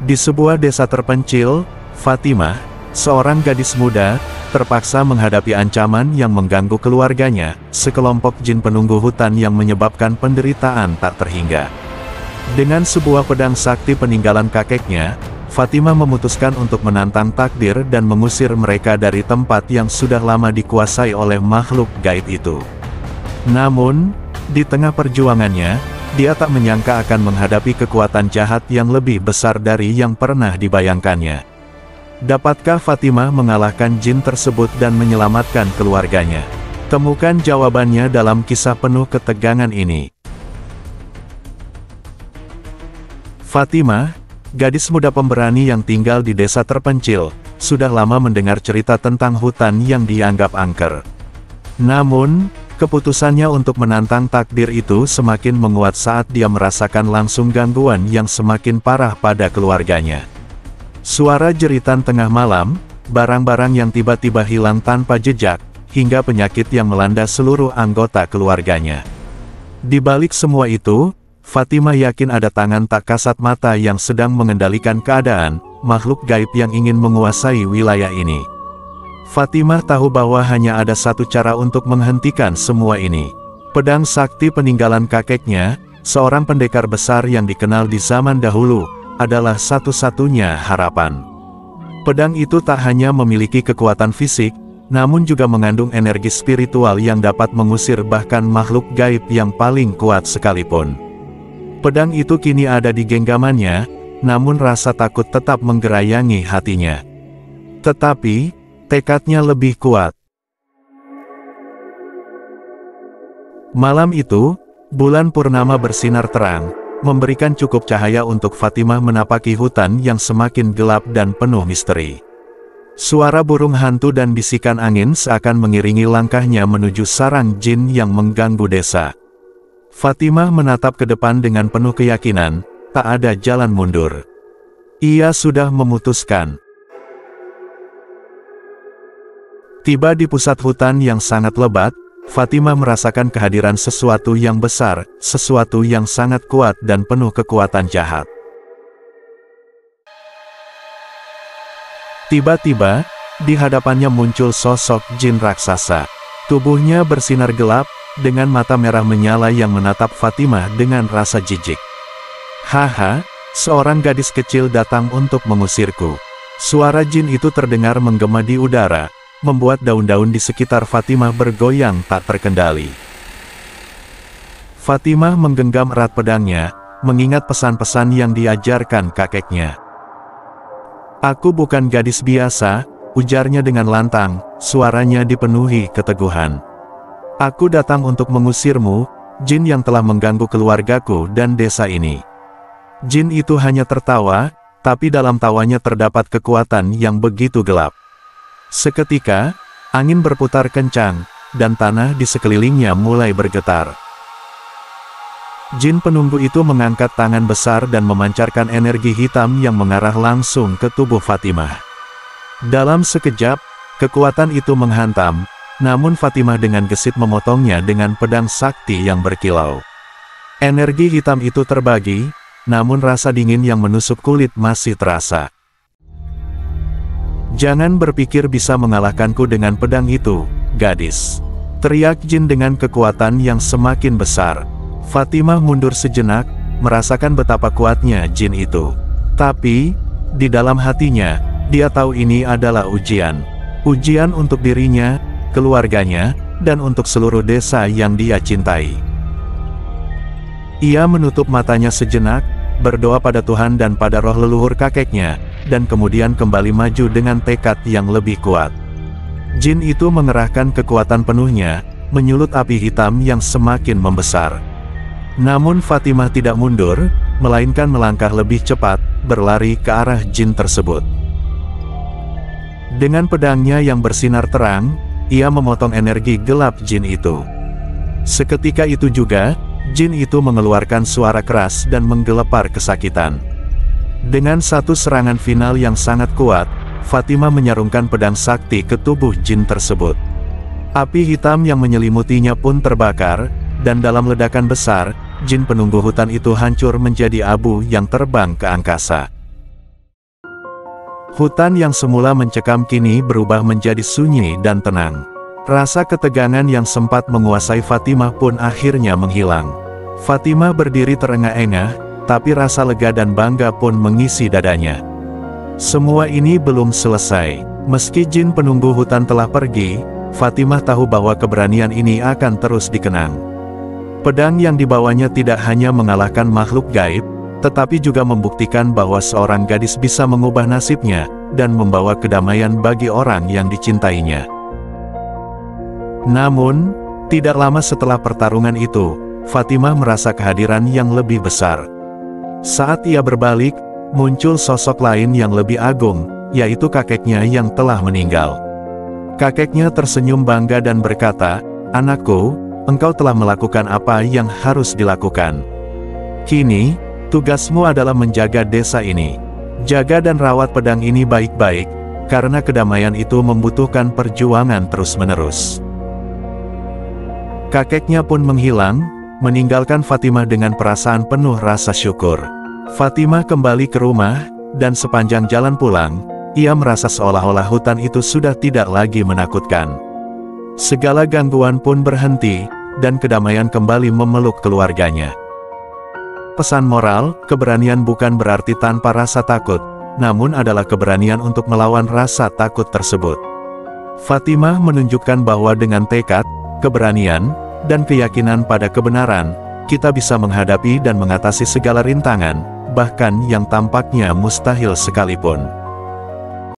Di sebuah desa terpencil, Fatimah, seorang gadis muda, terpaksa menghadapi ancaman yang mengganggu keluarganya, sekelompok jin penunggu hutan yang menyebabkan penderitaan tak terhingga. Dengan sebuah pedang sakti peninggalan kakeknya, Fatimah memutuskan untuk menantang takdir dan mengusir mereka dari tempat yang sudah lama dikuasai oleh makhluk gaib itu. Namun, di tengah perjuangannya, dia tak menyangka akan menghadapi kekuatan jahat yang lebih besar dari yang pernah dibayangkannya. Dapatkah Fatimah mengalahkan jin tersebut dan menyelamatkan keluarganya? Temukan jawabannya dalam kisah penuh ketegangan ini. Fatimah, gadis muda pemberani yang tinggal di desa terpencil, sudah lama mendengar cerita tentang hutan yang dianggap angker. Namun, keputusannya untuk menantang takdir itu semakin menguat saat dia merasakan langsung gangguan yang semakin parah pada keluarganya. Suara jeritan tengah malam, barang-barang yang tiba-tiba hilang tanpa jejak, hingga penyakit yang melanda seluruh anggota keluarganya. Di balik semua itu, Fatimah yakin ada tangan tak kasat mata yang sedang mengendalikan keadaan, makhluk gaib yang ingin menguasai wilayah ini. Fatimah tahu bahwa hanya ada satu cara untuk menghentikan semua ini. Pedang sakti peninggalan kakeknya, seorang pendekar besar yang dikenal di zaman dahulu, adalah satu-satunya harapan. Pedang itu tak hanya memiliki kekuatan fisik, namun juga mengandung energi spiritual yang dapat mengusir bahkan makhluk gaib yang paling kuat sekalipun. Pedang itu kini ada di genggamannya, namun rasa takut tetap menggerayangi hatinya. Tetapi, tekadnya lebih kuat. Malam itu, bulan purnama bersinar terang, memberikan cukup cahaya untuk Fatimah menapaki hutan yang semakin gelap dan penuh misteri. Suara burung hantu dan bisikan angin seakan mengiringi langkahnya menuju sarang jin yang mengganggu desa. Fatimah menatap ke depan dengan penuh keyakinan, tak ada jalan mundur. Ia sudah memutuskan. Tiba di pusat hutan yang sangat lebat, Fatimah merasakan kehadiran sesuatu yang besar, sesuatu yang sangat kuat dan penuh kekuatan jahat. Tiba-tiba, di hadapannya muncul sosok jin raksasa. Tubuhnya bersinar gelap, dengan mata merah menyala yang menatap Fatimah dengan rasa jijik. Haha, seorang gadis kecil datang untuk mengusirku. Suara jin itu terdengar menggema di udara, membuat daun-daun di sekitar Fatimah bergoyang tak terkendali. Fatimah menggenggam erat pedangnya, mengingat pesan-pesan yang diajarkan kakeknya. "Aku bukan gadis biasa," ujarnya dengan lantang, suaranya dipenuhi keteguhan. "Aku datang untuk mengusirmu, jin yang telah mengganggu keluargaku dan desa ini." Jin itu hanya tertawa, tapi dalam tawanya terdapat kekuatan yang begitu gelap. Seketika, angin berputar kencang, dan tanah di sekelilingnya mulai bergetar. Jin penunggu itu mengangkat tangan besar dan memancarkan energi hitam yang mengarah langsung ke tubuh Fatimah. Dalam sekejap, kekuatan itu menghantam, namun Fatimah dengan gesit memotongnya dengan pedang sakti yang berkilau. Energi hitam itu terbagi, namun rasa dingin yang menusuk kulit masih terasa. "Jangan berpikir bisa mengalahkanku dengan pedang itu, gadis," teriak jin dengan kekuatan yang semakin besar. Fatimah mundur sejenak, merasakan betapa kuatnya jin itu. Tapi, di dalam hatinya, dia tahu ini adalah ujian. Ujian untuk dirinya, keluarganya, dan untuk seluruh desa yang dia cintai. Ia menutup matanya sejenak, berdoa pada Tuhan dan pada roh leluhur kakeknya, dan kemudian kembali maju dengan tekad yang lebih kuat. Jin itu mengerahkan kekuatan penuhnya, menyulut api hitam yang semakin membesar. Namun Fatimah tidak mundur, melainkan melangkah lebih cepat, berlari ke arah jin tersebut. Dengan pedangnya yang bersinar terang, ia memotong energi gelap jin itu. Seketika itu juga, jin itu mengeluarkan suara keras dan menggelepar kesakitan. Dengan satu serangan final yang sangat kuat, Fatimah menyarungkan pedang sakti ke tubuh jin tersebut. Api hitam yang menyelimutinya pun terbakar, dan dalam ledakan besar, jin penunggu hutan itu hancur menjadi abu yang terbang ke angkasa. Hutan yang semula mencekam kini berubah menjadi sunyi dan tenang. Rasa ketegangan yang sempat menguasai Fatimah pun akhirnya menghilang. Fatimah berdiri terengah-engah, tapi rasa lega dan bangga pun mengisi dadanya. Semua ini belum selesai. Meski jin penunggu hutan telah pergi, Fatimah tahu bahwa keberanian ini akan terus dikenang. Pedang yang dibawanya tidak hanya mengalahkan makhluk gaib, tetapi juga membuktikan bahwa seorang gadis bisa mengubah nasibnya, dan membawa kedamaian bagi orang yang dicintainya. Namun, tidak lama setelah pertarungan itu, Fatimah merasa kehadiran yang lebih besar. Saat ia berbalik, muncul sosok lain yang lebih agung, yaitu kakeknya yang telah meninggal. Kakeknya tersenyum bangga dan berkata, "Anakku, engkau telah melakukan apa yang harus dilakukan. Kini, tugasmu adalah menjaga desa ini. Jaga dan rawat pedang ini baik-baik, karena kedamaian itu membutuhkan perjuangan terus-menerus." Kakeknya pun menghilang, meninggalkan Fatimah dengan perasaan penuh rasa syukur. Fatimah kembali ke rumah, dan sepanjang jalan pulang, ia merasa seolah-olah hutan itu sudah tidak lagi menakutkan. Segala gangguan pun berhenti, dan kedamaian kembali memeluk keluarganya. Pesan moral, keberanian bukan berarti tanpa rasa takut, namun adalah keberanian untuk melawan rasa takut tersebut. Fatimah menunjukkan bahwa dengan tekad, keberanian, dan keyakinan pada kebenaran, kita bisa menghadapi dan mengatasi segala rintangan, bahkan yang tampaknya mustahil sekalipun.